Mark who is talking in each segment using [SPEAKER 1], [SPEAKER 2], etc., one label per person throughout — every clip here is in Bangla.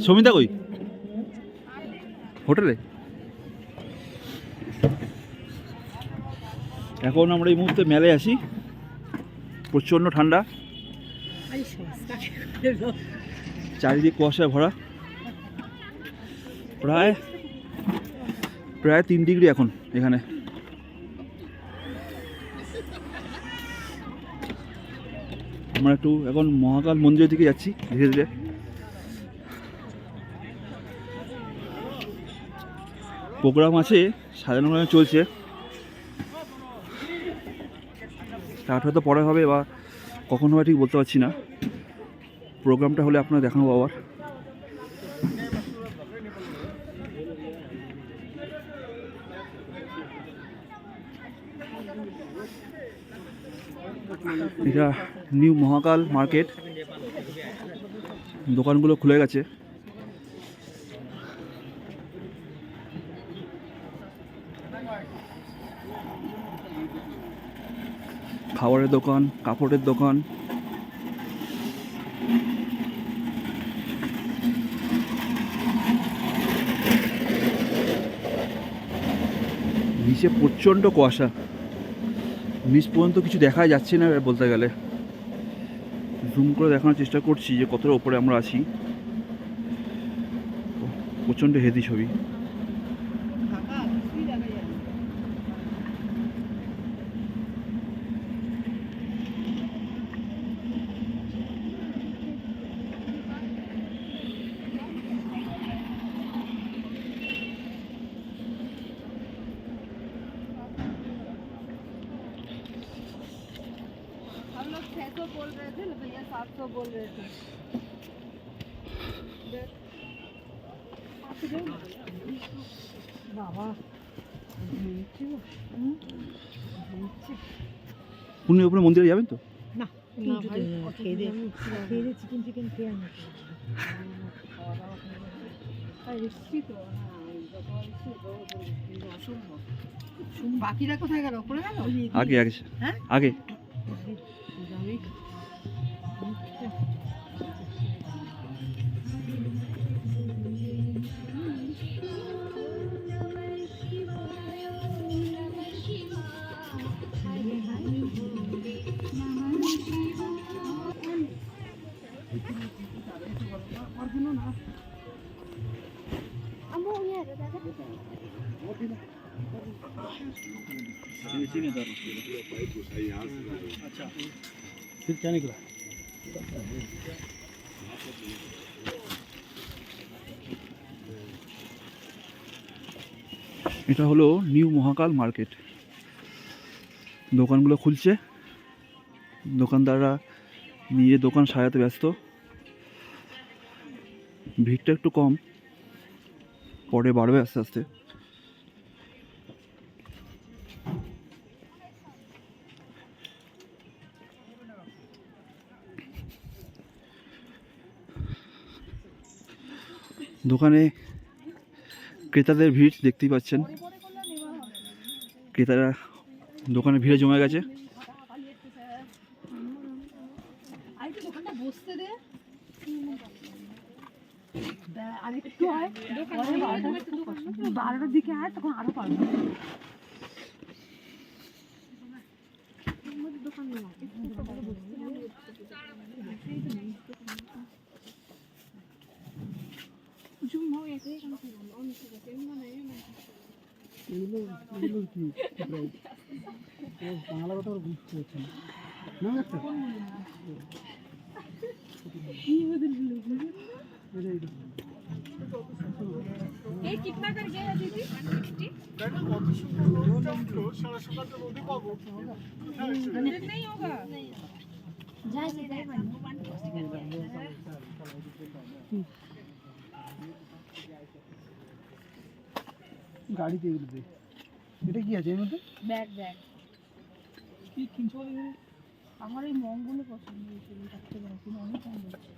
[SPEAKER 1] সমিতা কই? হোটেলে। এখন আমরা এই মুহূর্তে মেলায় আসি, প্রচণ্ড ঠান্ডা, চারিদিক কুয়াশায় ভরা, প্রায় 3 ডিগ্রি এখন এখানে। আমরা একটু এখন মহাকাল মন্দিরের দিকে যাচ্ছি ধীরে ধীরে। প্রোগ্রাম আছে, সাজানো চলছে, স্টার্ট হয়তো পরে হবে বা কখন হবে ঠিক বলতে পারছি না। প্রোগ্রামটা হলে আপনারা দেখাবো আবার। এটা নিউ মহাকাল মার্কেট, দোকানগুলো খুলে গেছে। খাবারের দোকান, কাপড়ের দোকান, নিচে প্রচণ্ড কুয়াশা, নিচ পর্যন্ত কিছু দেখা যাচ্ছে না বলতে গেলে। জুম করে দেখানোর চেষ্টা করছি যে কতটা ওপরে আমরা আছি। প্রচণ্ড হেভি ছবি।
[SPEAKER 2] बोल रहे थे भैया 700 बोल रहे थे। बाबा
[SPEAKER 1] উনি উপরে মন্দিরে যাবেন তো?
[SPEAKER 2] না খেয়ে দে চিকেন চিকেন খেয়ে আনি। বাকিরা কোথায় গেল? উপরে গেল?
[SPEAKER 1] আগে আগে আগে
[SPEAKER 3] अच्छा फिर क्या निकला?
[SPEAKER 1] এটা হলো নিউ মহাকাল মার্কেট। দোকানগুলো খুলছে, দোকানদাররা নিয়ে দোকান সাজাতে ব্যস্ত। ভিড়টা একটু কম, পরে বাড়বে আস্তে আস্তে। দোকানে ক্রেতাদের ভিড় দেখতেই পাচ্ছেন, ক্রেতারা দোকানে ভিড়ে জমে গেছে।
[SPEAKER 2] বারোটার দিকে আয় তখন আরো পারবো।
[SPEAKER 3] বাংলা কথা বুঝতে পারছি না।
[SPEAKER 2] ये कितना कर गया है दीदी? नहीं होगा।
[SPEAKER 3] গাড়ি দিয়ে দিবে। এটা কি আছে এর মধ্যে?
[SPEAKER 2] ব্যাগ ব্যাগ কি কিনছো বলে আমার এই মঙ্গলে পছন্দ হয়েছিল, থাকতে পারে কিন্তু অনেক দাম বলছে।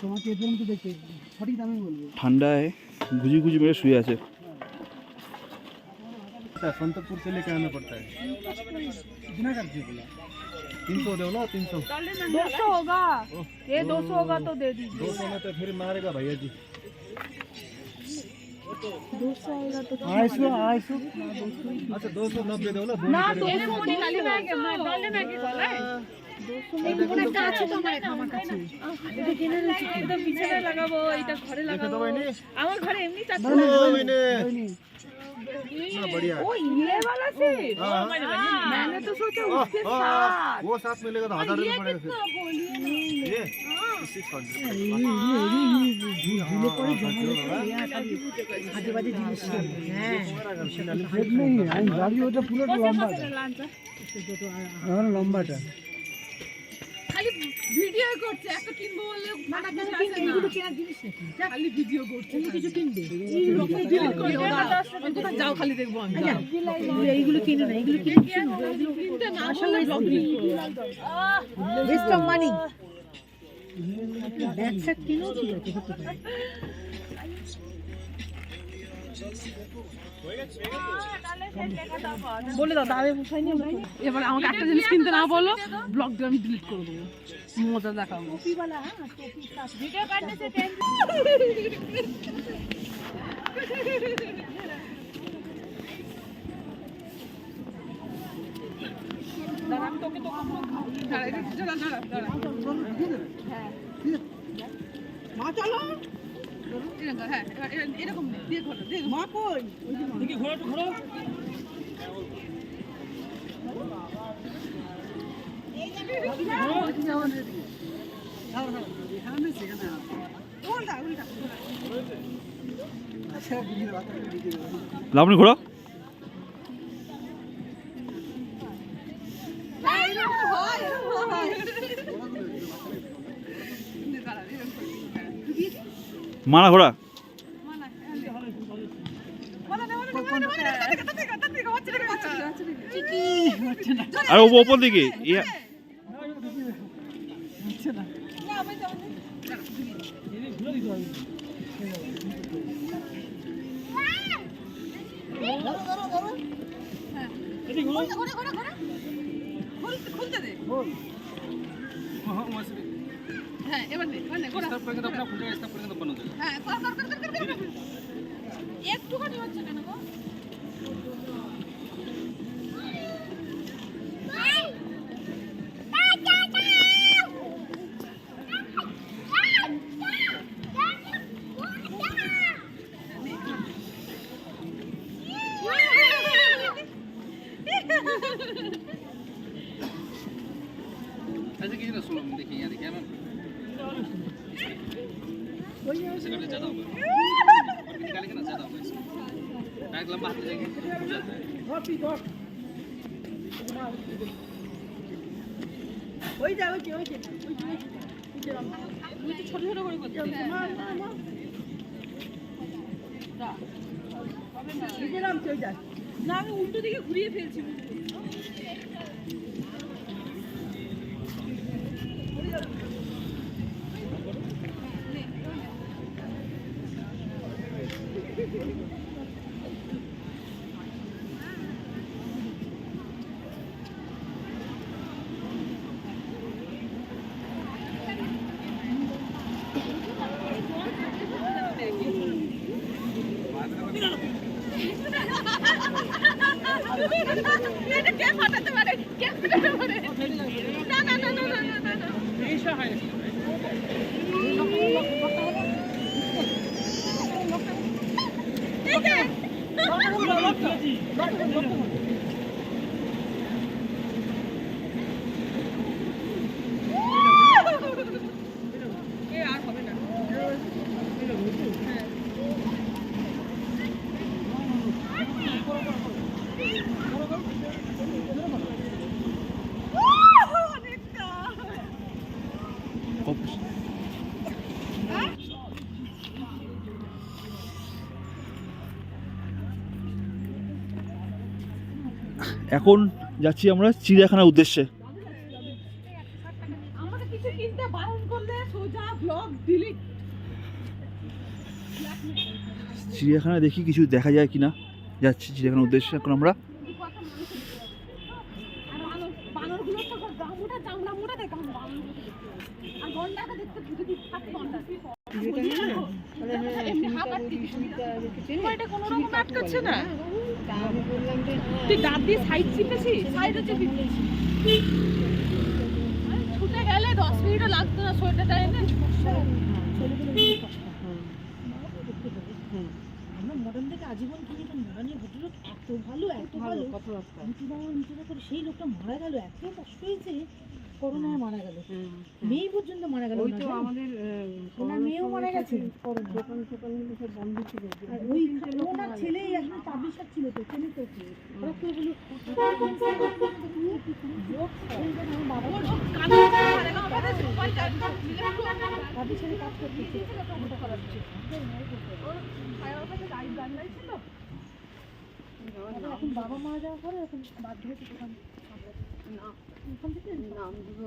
[SPEAKER 3] তোমাকে এর মধ্যে দেখতে সঠিক দামে বলবো।
[SPEAKER 1] ঠান্ডায় গুজি গুজি মেরে শুয়ে আছে।
[SPEAKER 3] संतकपुर से लेकर आना पड़ता है। कितना कर दिया बोला?
[SPEAKER 4] 300 दो ना 300
[SPEAKER 2] 200 होगा ये 200 होगा तो दे दीजिए
[SPEAKER 4] 200 में तो फिर मारेगा भैया जी
[SPEAKER 2] 200 होगा तो
[SPEAKER 3] 250
[SPEAKER 4] अच्छा 290 दो ना
[SPEAKER 2] না 200 মনি খালি ব্যাগে ডালে ব্যাগে গলায় 200 মনি কোন একটা আছে তো আমার আমার কাছে এটা কিনে নিচ্ছি এটা পিছনে লাগাবো এটা ঘরে
[SPEAKER 4] देखो
[SPEAKER 2] লাগাবো
[SPEAKER 4] तो भाई नहीं
[SPEAKER 2] আমার ঘরে এমনি চাচ্ছে
[SPEAKER 4] मैंने इतना बढ़िया
[SPEAKER 2] ओ ये वाला से
[SPEAKER 4] हाँ,
[SPEAKER 2] मैंने तो सोचा उसके
[SPEAKER 4] हाँ,
[SPEAKER 2] साथ
[SPEAKER 4] वो साथ मिलेगा तो 1000 रुपये पड़ेगा
[SPEAKER 2] कितना बोलिए ना
[SPEAKER 4] ये 600
[SPEAKER 3] नहीं আমি গাড়ি ওটা পুরোটা লম্বাটা লম্বাটা
[SPEAKER 2] খালি ভিডিও করছে একটা কিনবো বললে মানা কিছু আছে না এগুলো কেনার জিনিস নাকি খালি ভিডিও করছে তুমি কিছু কিনবে ডিলিট করে দাও যাও খালি দেখবো আমি এইগুলো কিনে না এগুলো কিনতে না আসলে ব্লগিং ওয়েস্ট অফ মানি ব্যাগটা কিনো ঠিক আছে হতে পারে বলে দাও দাঁড়ে বসাইনি এবার আমাকে একটা জিনিস কিনতে না বলো ব্লগটা আমি ডিলিট করে দেবো মজা দেখাবো ভিডিও কাটনে সে দাঁড়া তোকে দাঁড়া মা চলো হ্যাঁ এরকম দিয়ে ঘোরো মা কই দেখি ঘোরো তো ঘোরো
[SPEAKER 1] লাবণী ঘোড়া মানা ঘোড়া আর ওপর দিকে
[SPEAKER 2] খুলতে দে হ্যাঁ এবার নে স্টপ করে দাও আপনি স্টপ করে দাও বন্ধ হ্যাঁ কর একটুখানি হচ্ছে কেন গো ऐसे किसी ने सुनो देखिए यहाँ देखिए मैम ऐसे करके ज़्यादा होगा और निकालेंगे ना ज़्यादा होगा इसमें बैग लंबा हाथ जाएंगे हो जाता है ওই যা ওই ওই ওই তো ছোট ছোট করে করতে না দিলাম চলে যা না আমি উল্টো দিকে ঘুরিয়ে ফেলছি এটা কে ফাটাতে পারে কে ফাটাতে পারে না না না না না না এইসব হয় এই যে এ আর হবে না
[SPEAKER 1] এখন যাচ্ছি আমরা চিড়িয়াখানার উদ্দেশ্যে।
[SPEAKER 2] আমাকে কিছু কিনতে বারণ করলে সোজা ব্লগ ডিলিট।
[SPEAKER 1] চিড়িয়াখানা দেখি কিছু দেখা যায় কিনা। যাচ্ছি চিড়িয়াখানার উদ্দেশ্যে এখন আমরা।
[SPEAKER 2] বানরগুলো তো দাম উঠে চামড়া মোটা দেখ আর গন্ডাটা দেখতে যদি থাকে গন্ডা এটা কোনো রকম আটকাচ্ছে না তুই দাঁত দিয়ে সাইড চিপেছিস সাইডে চিপেছিস ছুটে গেলে 10 মিনিটও লাগতো না সোয়েটারটা এনে
[SPEAKER 5] আমরা মডার্ন থেকে আজীবন কিনি তো মডার্নের ভদ্রলোক এত ভালো করে সেই লোকটা মারা গেল, এত কষ্ট হয়েছে, করোনায় মারা গেল, মেয়ে পর্যন্ত মারা গেল। ওই তো আমাদের ওনার মেয়েও মারা গেছে করোনা, দোকান টোকানগুলো সব বন্ধ ছিল। আর ওই ওনার ছেলে এখন পাবলিশার ছিল তো, ছেলে তো হঠাৎ করে বলল পাবলিশারে কাজ করতেছে। এখন বাবা মারা যাওয়ার পরে এখন বাধ্য হয়েছে দোকান ওখান থেকে নামগুলো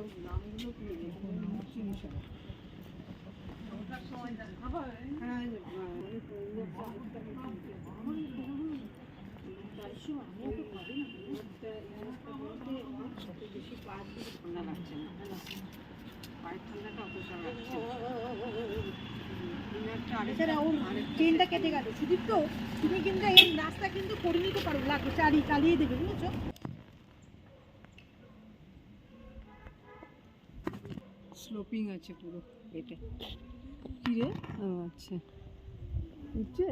[SPEAKER 5] ঠান্ডা লাগছে না, পায়ের ঠান্ডাটা অপসর লাগছে। ট্রেনটা কেটে গেল সুদীপ, তো তুমি কিন্তু এই রাস্তা কিন্তু করে নিতে পারো, লাগবে চালিয়ে দেবে বুঝেছো। স্লোপিং আছে পুরো এটা কি রে? ও আচ্ছা উঠছে।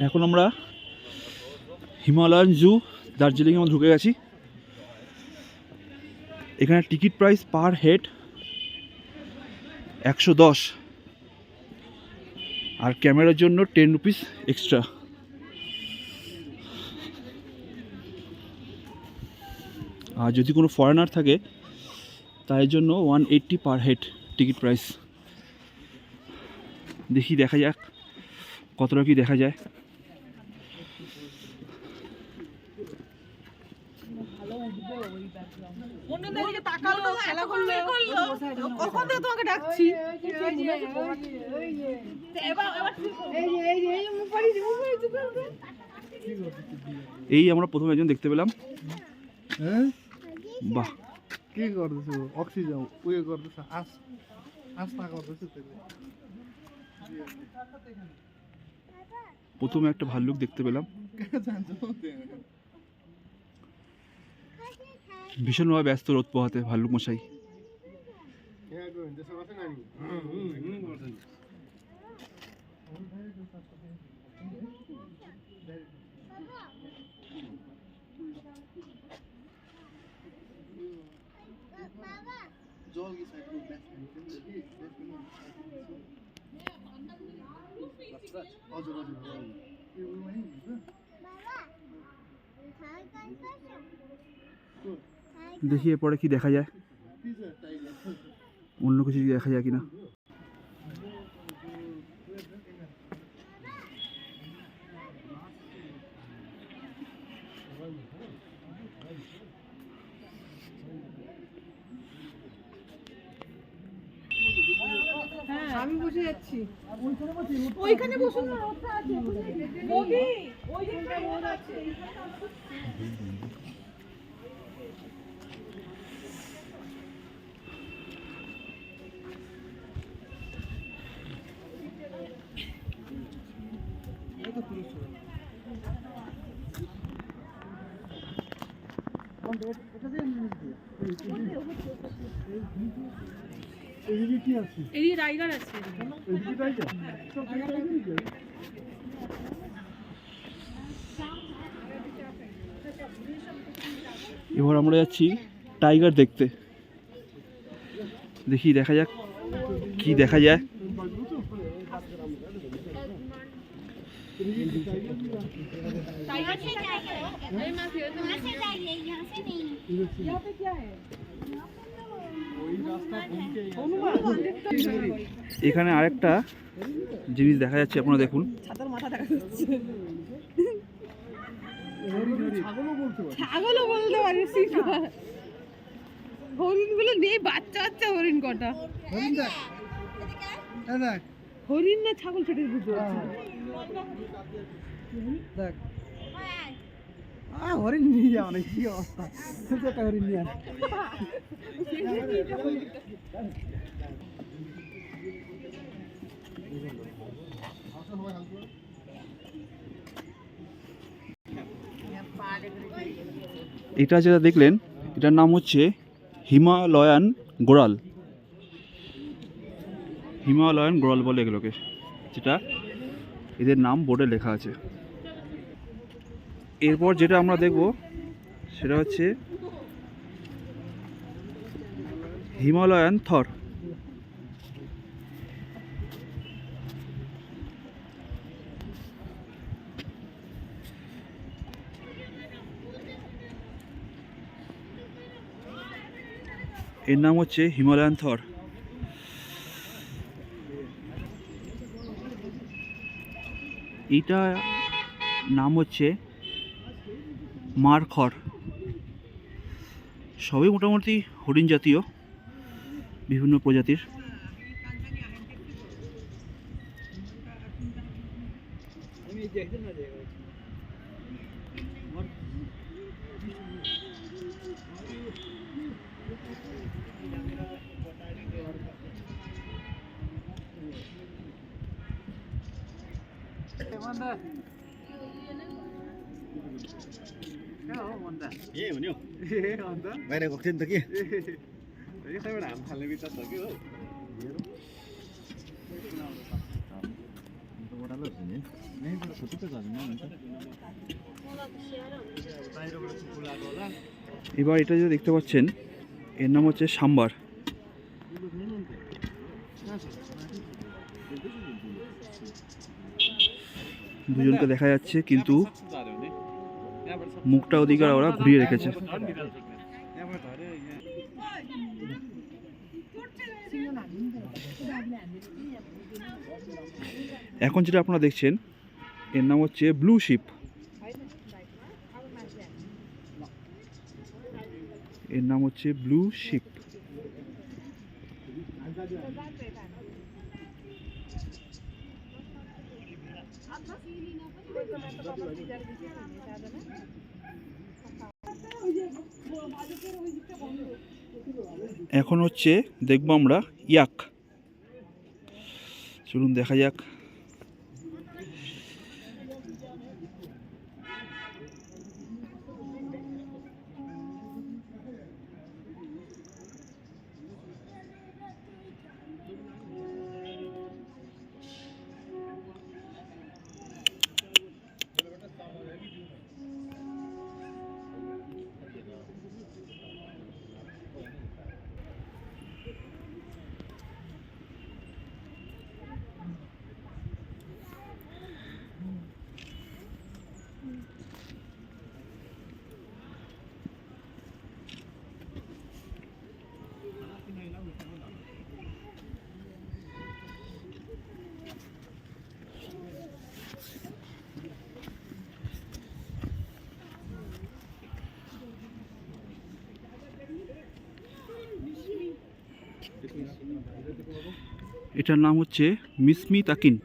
[SPEAKER 1] এখন আমরা হিমালয়ান জু দার্জিলিংয়ে আমরা ঢুকে গেছি। এখানে টিকিট প্রাইস পার হেড 110 আর ক্যামেরার জন্য 10 রুপিস এক্সট্রা। আর যদি কোনো ফরেনার থাকে তার জন্য 180 পার হেড টিকিট প্রাইস। দেখি দেখা যাক কতটা কি দেখা যায়।
[SPEAKER 2] অন্যদের দিকে তাকালো, খেলা করলো, কখন থেকে তোমাকে ডাকছি।
[SPEAKER 1] এই আমরা প্রথমে একজন দেখতে পেলাম।
[SPEAKER 4] হ্যাঁ
[SPEAKER 1] বাহ,
[SPEAKER 4] কি করতেছ? অক্সিজেন উয়ে করতেছ, আস্তা করতেছ।
[SPEAKER 1] প্রথমে একটা ভাল্লুক দেখতে পেলাম, ভীষণভাবে ব্যস্ত রোদ পোহাতে ভাল্লুক মশাই। দেখি এরপরে কি দেখা যায়, অন্য কিছু কি দেখা যায় কিনা।
[SPEAKER 5] আমি বসে যাচ্ছি
[SPEAKER 2] ওইখানে বসুন না, রোদটা আছে মোদি, ওই দিকটা রোদ আছে। এই রাইগার আছে।
[SPEAKER 1] এবার আমরা যাচ্ছি টাইগার দেখতে। দেখি দেখা যাক কি দেখা যায়। এখানে আরেকটা জিনিস দেখা যাচ্ছে, আপনারা দেখুন।
[SPEAKER 2] ছাতার মাথা দেখা যাচ্ছে। ছাগলও বলতে পারিস, হরিণ গুলো নেই, বাচ্চা বাচ্চা হরিণ কটা। হরিণ না ছাগল সেটাই বুঝতে
[SPEAKER 3] দেখ হরিণ নিয়ে যাও না, কি অবস্থা, একটা হরিণ নিয়ে আস।
[SPEAKER 1] এটা যেটা দেখলেন এটার নাম হচ্ছে হিমালয়ান গোরাল। হিমালয়ান গোরাল বলে এগুলোকে, যেটা এদের নাম বোর্ডে লেখা আছে। এরপর যেটা আমরা দেখব সেটা হচ্ছে হিমালয়ান থর। এর নাম হচ্ছে হিমালয়ান থর। এইটা নাম হচ্ছে মারখর। সবই মোটামুটি হরিণ জাতীয়, বিভিন্ন প্রজাতির।
[SPEAKER 4] বাইরে কখন থেকে
[SPEAKER 1] এবার এটা যে দেখতে পাচ্ছেন এর নাম হচ্ছে সাম্বার। দুজনকে দেখা যাচ্ছে কিন্তু মুখটা ওদিকে ওরা ঘুরিয়ে রেখেছে। এখন যেটা আপনারা দেখছেন এর নাম হচ্ছে ব্লু শিপ। এর নাম হচ্ছে ব্লু শিপ। এখন হচ্ছে দেখবো আমরা ইয়াক। চলুন দেখা যাক। এটার নাম হচ্ছে মিসমি তাকিন।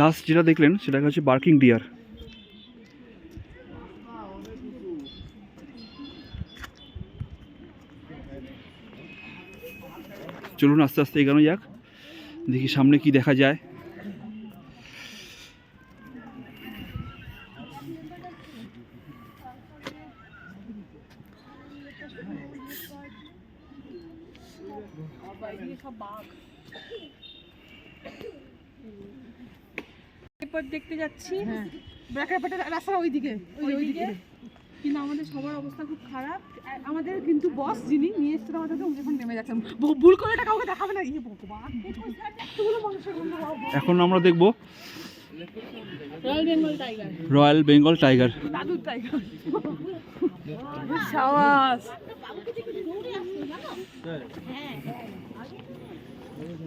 [SPEAKER 1] লাস্ট যেটা দেখলেন সেটা হচ্ছে বার্কিং ডিয়ার। চলুন আস্তে আস্তে এগোনো যাক, দেখি সামনে কি দেখা যায়।
[SPEAKER 2] দেখতে যাচ্ছি রাস্তা ওইদিকে ওইদিকে, কিন্তু আমাদের সবার অবস্থা খুব খারাপ। আমাদের কিন্তু বস যিনি নিয়ে এসেছিল আমাদেরকে উনি এখন নেমে যাচ্ছেন। ভুল করে এটা কাউকে দেখাবে না। ইয়ে ভগবান, এতগুলো মানুষের
[SPEAKER 1] এখন আমরা দেখব
[SPEAKER 2] royal Bengal tiger,
[SPEAKER 1] royal Bengal tiger.
[SPEAKER 2] দাদুর টাইগার। সাবাস।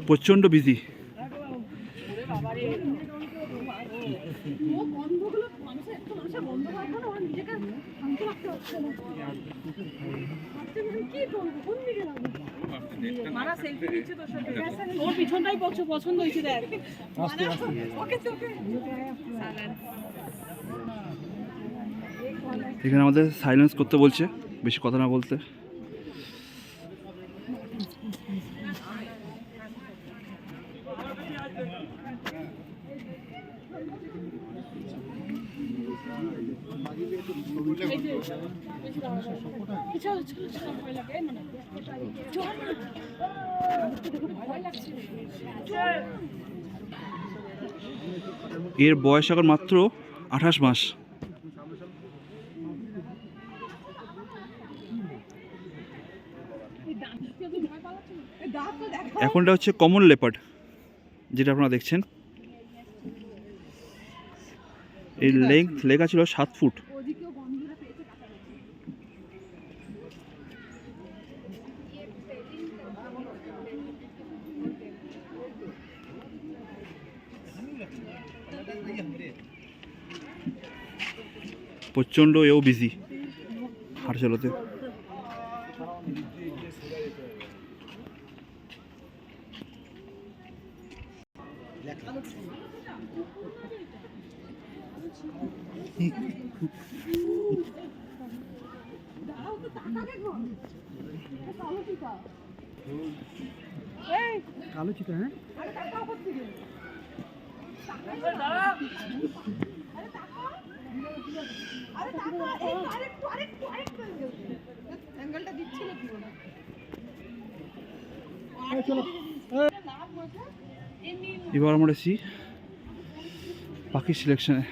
[SPEAKER 1] প্রচণ্ড বিজি।
[SPEAKER 2] ওর পিছনটাই পছন্দ হয়েছে দেখ।
[SPEAKER 1] এখানে আমাদের সাইলেন্স করতে বলছে, বেশি কথা না বলতে। এর বয়স এখন মাত্র 28 মাস। এখনটা হচ্ছে কমন লেপার্ড, যেটা আপনারা দেখছেন। এই লেন্থ লেখা ছিল 7 ফুট। প্রচণ্ড এও বিজি হাঁট চালাতে।
[SPEAKER 3] কালো চিতা, হ্যাঁ
[SPEAKER 1] এবার আমরা এসেছি পাখি সিলেকশনে।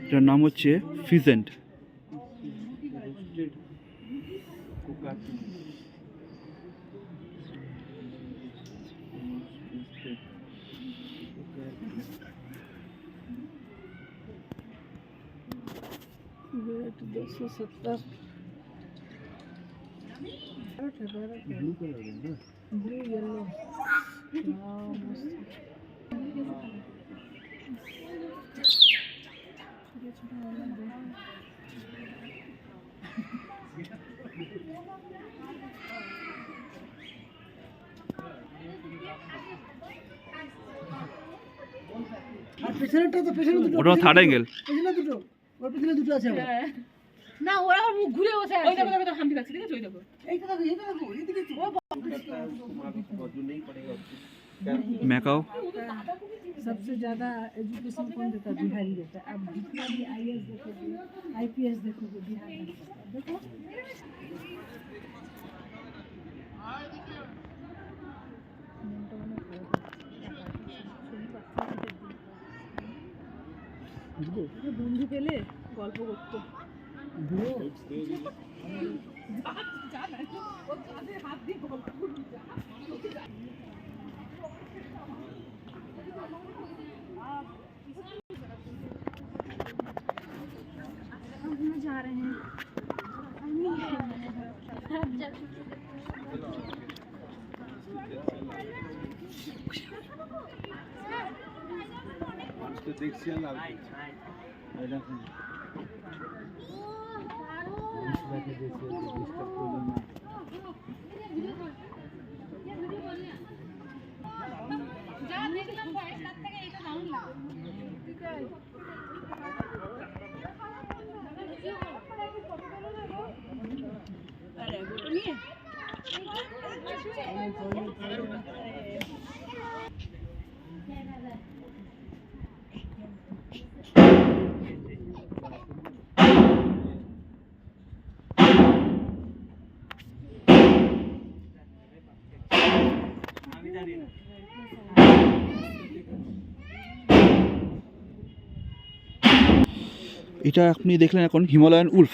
[SPEAKER 1] এটার নাম হচ্ছে ফিজেন্ট।
[SPEAKER 3] আর পেছনেরটা তো পেছনে দুটো,
[SPEAKER 1] ওটা থার্ড অ্যাঙ্গেল।
[SPEAKER 3] পেছনে দুটো, ওর পেছনে দুটো আছে আবার।
[SPEAKER 2] না ওরা মুখ ঘুরে বসে আছে। ওই দেখো দেখো হাম্পি খাচ্ছে, ঠিক আছে? ওই দেখো
[SPEAKER 3] এইটা দেখো, এইটা দেখো, এইদিকে তো।
[SPEAKER 1] मैकाओ
[SPEAKER 5] सबसे ज़्यादा एजुकेशन कौन देता है? बिहार ही देता है। अब जितना भी IAS देखोगे, IPS देखोगे, बिहार का देता है। देखो
[SPEAKER 2] বন্ধু পেলে গল্প করতো। হাত দিয়ে গল্প করবি।
[SPEAKER 5] जा रहे हैं
[SPEAKER 1] এটা আপনি দেখলেন এখন হিমালয়ান উলফ।